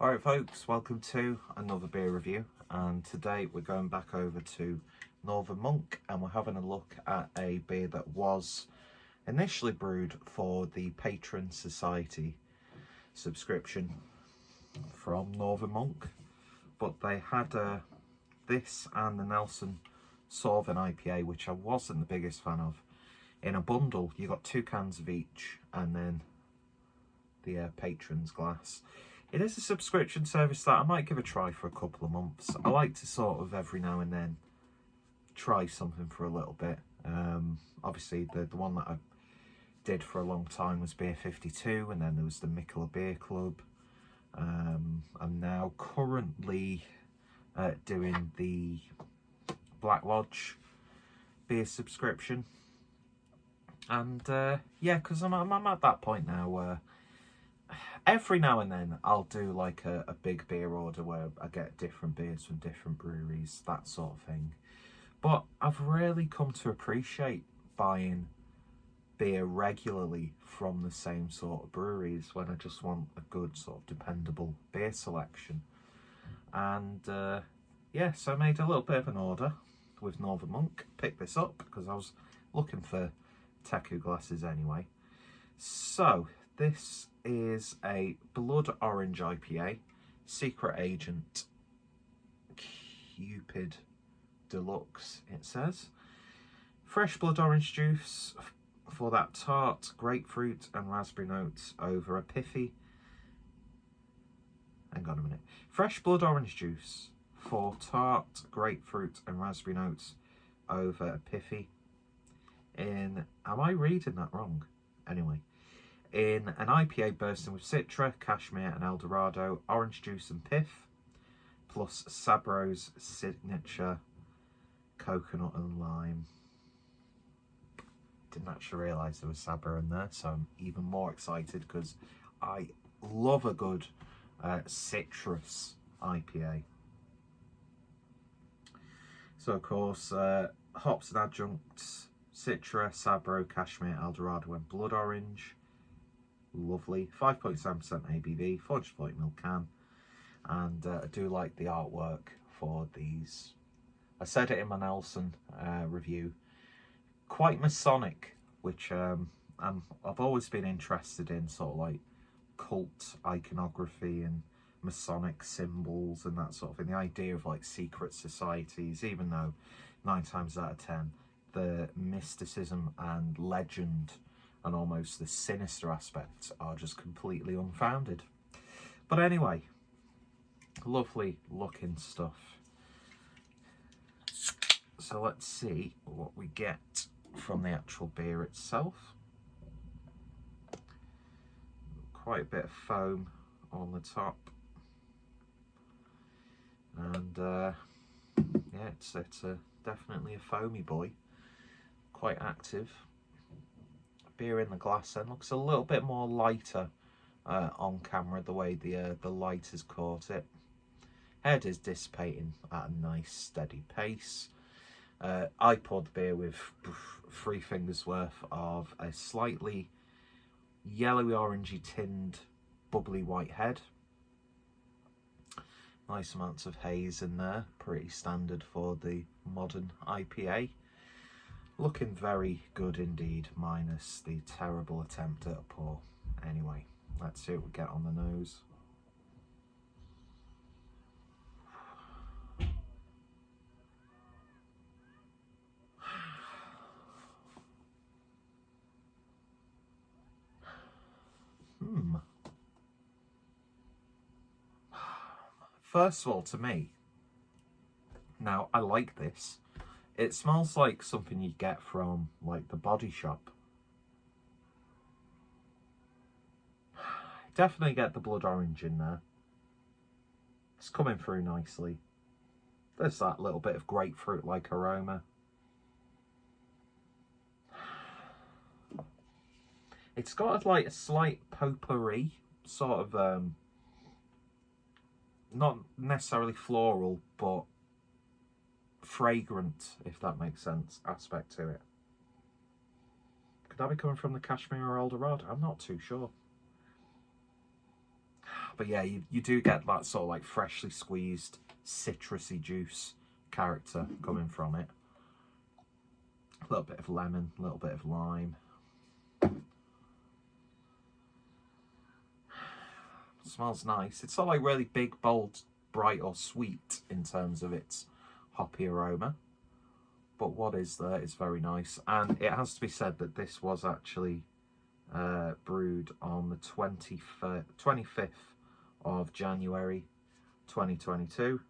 Alright folks, welcome to another beer review, and today we're going back over to Northern Monk and we're having a look at a beer that was initially brewed for the Patron Society subscription from Northern Monk, but they had this and the Nelson Sauvin IPA, which I wasn't the biggest fan of, in a bundle. You got 2 cans of each and then the Patron's glass. It is a subscription service that I might give a try for a couple of months. I like to sort of every now and then try something for a little bit. Obviously the one that I did for a long time was Beer 52, and then there was the Mikkeller Beer Club. I'm now currently doing the Black Lodge beer subscription. And yeah, because I'm at that point now where every now and then I'll do like a big beer order where I get different beers from different breweries, that sort of thing. But I've really come to appreciate buying beer regularly from the same sort of breweries when I just want a good sort of dependable beer selection. And yeah, so I made a little bit of an order with Northern Monk. Picked this up because I was looking for Teku glasses anyway. So this is a Blood Orange IPA, Secret Agent Cupid Deluxe, it says. Fresh blood orange juice for that tart, grapefruit and raspberry notes over a pithy. Hang on a minute. Fresh blood orange juice for tart, grapefruit and raspberry notes over a pithy. Am I reading that wrong? Anyway. In an IPA bursting with Citra, Cashmere El Dorado, orange juice and pith, plus Sabro's signature coconut and lime. Didn't actually realise there was Sabro in there, so I'm even more excited because I love a good citrus IPA. So of course, hops and adjuncts, Citra, Sabro, Cashmere El Dorado and blood orange. Lovely. 5.7% ABV, 440ml can, and I do like the artwork for these. I said it in my Nelson review, quite Masonic, which I've always been interested in, sort of like cult iconography and Masonic symbols and that sort of thing. The idea of like secret societies, even though 9 times out of 10 the mysticism and legend and almost the sinister aspects are just completely unfounded. But anyway, lovely looking stuff. So let's see what we get from the actual beer itself. Quite a bit of foam on the top. And yeah, it's definitely a foamy boy. Quite active. Beer in the glass then looks a little bit more lighter on camera, the way the light has caught it. Head is dissipating at a nice steady pace. I poured the beer with 3 fingers worth of a slightly yellowy orangey tinned bubbly white head. Nice amounts of haze in there, pretty standard for the modern IPA. Looking very good indeed, minus the terrible attempt at a pour. Anyway, let's see what we get on the nose. First of all, to me, now I like this. It smells like something you get from like the Body Shop. Definitely get the blood orange in there. It's coming through nicely. There's that little bit of grapefruit like aroma. It's got like a slight potpourri, sort of not necessarily floral, but fragrant, if that makes sense, aspect to it. Could that be coming from the Cashmere El Dorado? I'm not too sure. But yeah, you do get that sort of like freshly squeezed citrusy juice character coming from it. A little bit of lemon, a little bit of lime. It smells nice. It's not like really big, bold, bright or sweet in terms of its hoppy aroma. But what is there is very nice. And it has to be said that this was actually brewed on the 25th of January 2022.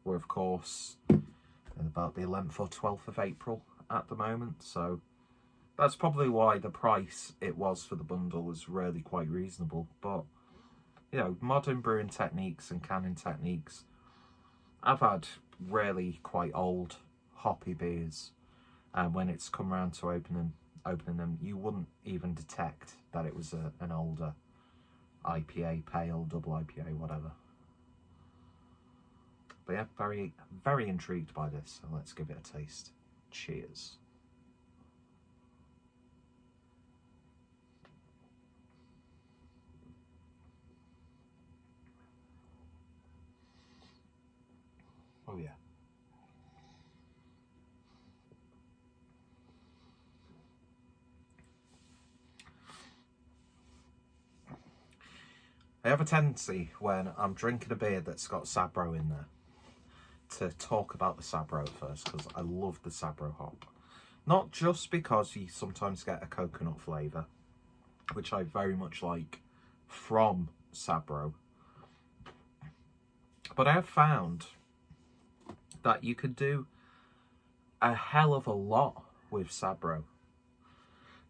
We're of course about the 11th or 12th of April at the moment, so that's probably why the price it was for the bundle was really quite reasonable. But you know, modern brewing techniques and canning techniques, I've had really quite old hoppy beers, and when it's come around to opening them, you wouldn't even detect that it was an older IPA, pale, double IPA, whatever. But yeah, very, very intrigued by this, so let's give it a taste. Cheers. Oh yeah. I have a tendency when I'm drinking a beer that's got Sabro in there to talk about the Sabro first, because I love the Sabro hop. Not just because you sometimes get a coconut flavour, which I very much like from Sabro, but I have found that you could do a hell of a lot with Sabro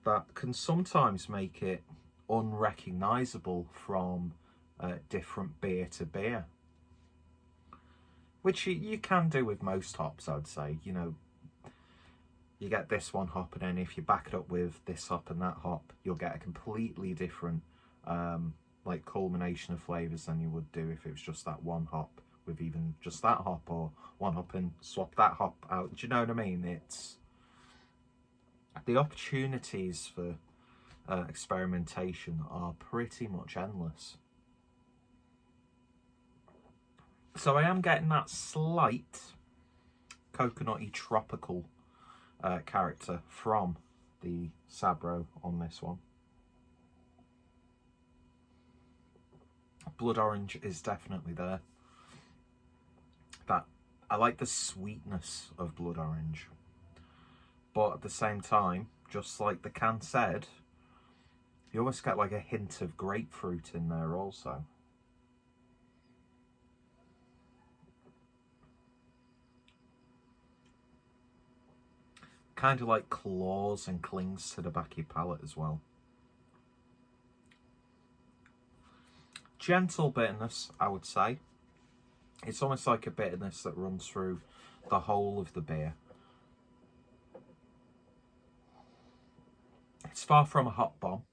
that can sometimes make it unrecognisable from different beer to beer, which you can do with most hops, I'd say. You know, you get this one hop, and then if you back it up with this hop and that hop, you'll get a completely different like culmination of flavours than you would do if it was just that one hop with even just that hop, or one hop and swap that hop out. Do you know what I mean? It's the opportunities for experimentation are pretty much endless. So I am getting that slight coconutty tropical character from the Sabro on this one. Blood orange is definitely there. That I like the sweetness of blood orange, but at the same time, just like the can said, you almost get like a hint of grapefruit in there also. Kind of like claws and clings to the back of your palate as well. Gentle bitterness, I would say. It's almost like a bitterness that runs through the whole of the beer. It's far from a hot bomb.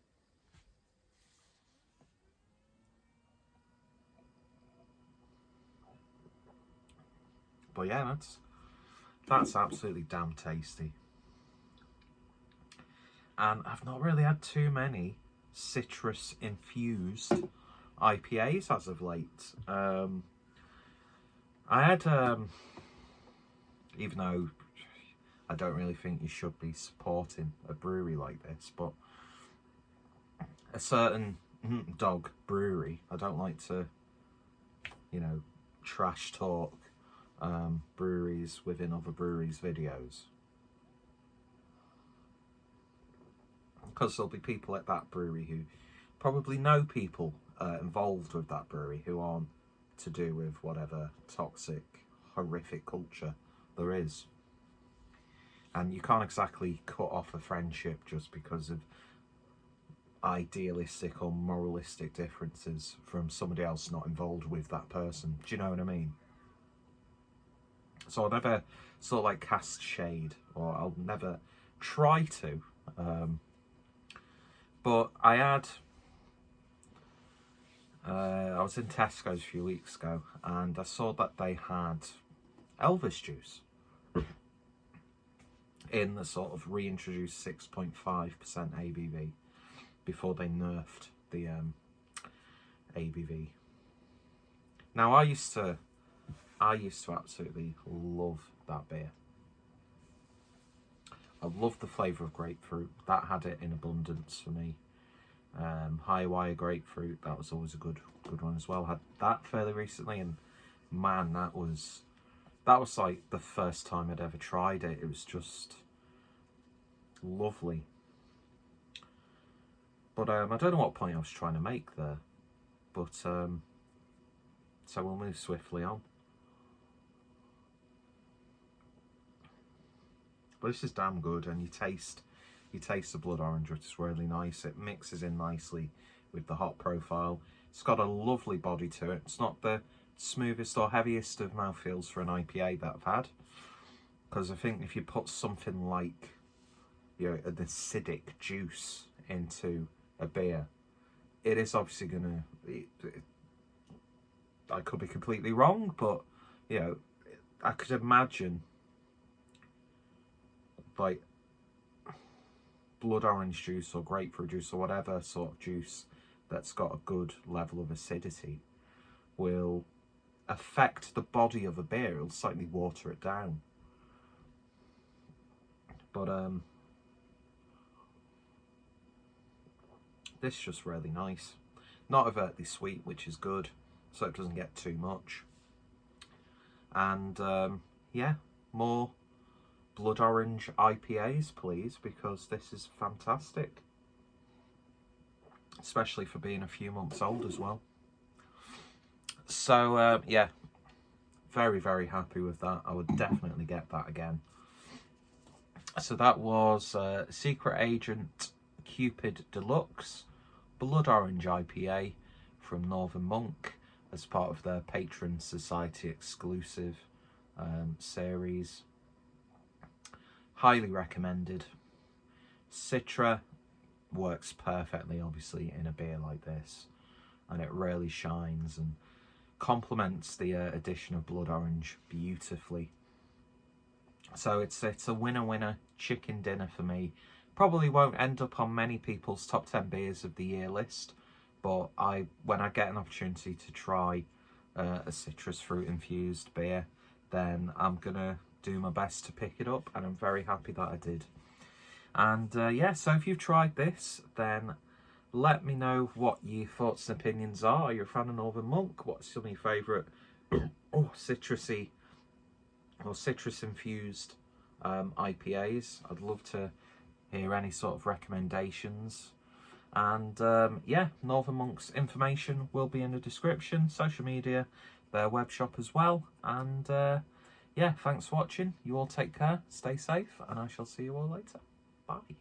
But yeah, that's absolutely damn tasty. And I've not really had too many citrus infused IPAs as of late. I had, even though I don't really think you should be supporting a brewery like this, but a certain dog brewery, I don't like to, you know, trash talk breweries within other breweries' videos, because there'll be people at that brewery who probably know people involved with that brewery who aren't to do with whatever toxic, horrific culture there is. And you can't exactly cut off a friendship just because of idealistic or moralistic differences from somebody else not involved with that person. Do you know what I mean? So I'll never sort of like cast shade, or I'll never try to. But I was in Tesco's a few weeks ago, and I saw that they had Elvis juice in the sort of reintroduced 6.5% ABV before they nerfed the ABV Now I used to absolutely love that beer. I love the flavour of grapefruit. That had it in abundance for me. High wire grapefruit, that was always a good one as well. Had that fairly recently, and man, that was like the first time I'd ever tried it. It was just lovely. But I don't know what point I was trying to make there. But so we'll move swiftly on. But this is damn good, and you taste the blood orange, which is really nice. It mixes in nicely with the hop profile. It's got a lovely body to it. It's not the smoothest or heaviest of mouthfeels for an IPA that I've had, because I think if you put something like, you know, an acidic juice into a beer, it is obviously gonna, I could be completely wrong, but you know, I could imagine like blood orange juice or grapefruit juice or whatever sort of juice that's got a good level of acidity will affect the body of a beer. It'll slightly water it down. But this is just really nice. Not overtly sweet, which is good, so it doesn't get too much. And yeah, more blood orange IPAs, please, because this is fantastic. Especially for being a few months old as well. So yeah, very, very happy with that. I would definitely get that again. So that was Secret Agent Cupid Deluxe Blood Orange IPA from Northern Monk as part of their Patron Society exclusive series. Highly recommended. Citra works perfectly, obviously, in a beer like this, and it really shines and complements the addition of blood orange beautifully. So it's a winner chicken dinner for me. Probably won't end up on many people's top 10 beers of the year list, but when I get an opportunity to try a citrus fruit infused beer, then I'm gonna do my best to pick it up, and I'm very happy that I did. And yeah, so if you've tried this, then let me know what your thoughts and opinions are. Are you a fan of Northern Monk? What's some of your favourite citrusy or citrus infused IPAs? I'd love to hear any sort of recommendations. And yeah, Northern Monk's information will be in the description, social media, their web shop as well. And yeah, thanks for watching. You all take care, stay safe, and I shall see you all later. Bye.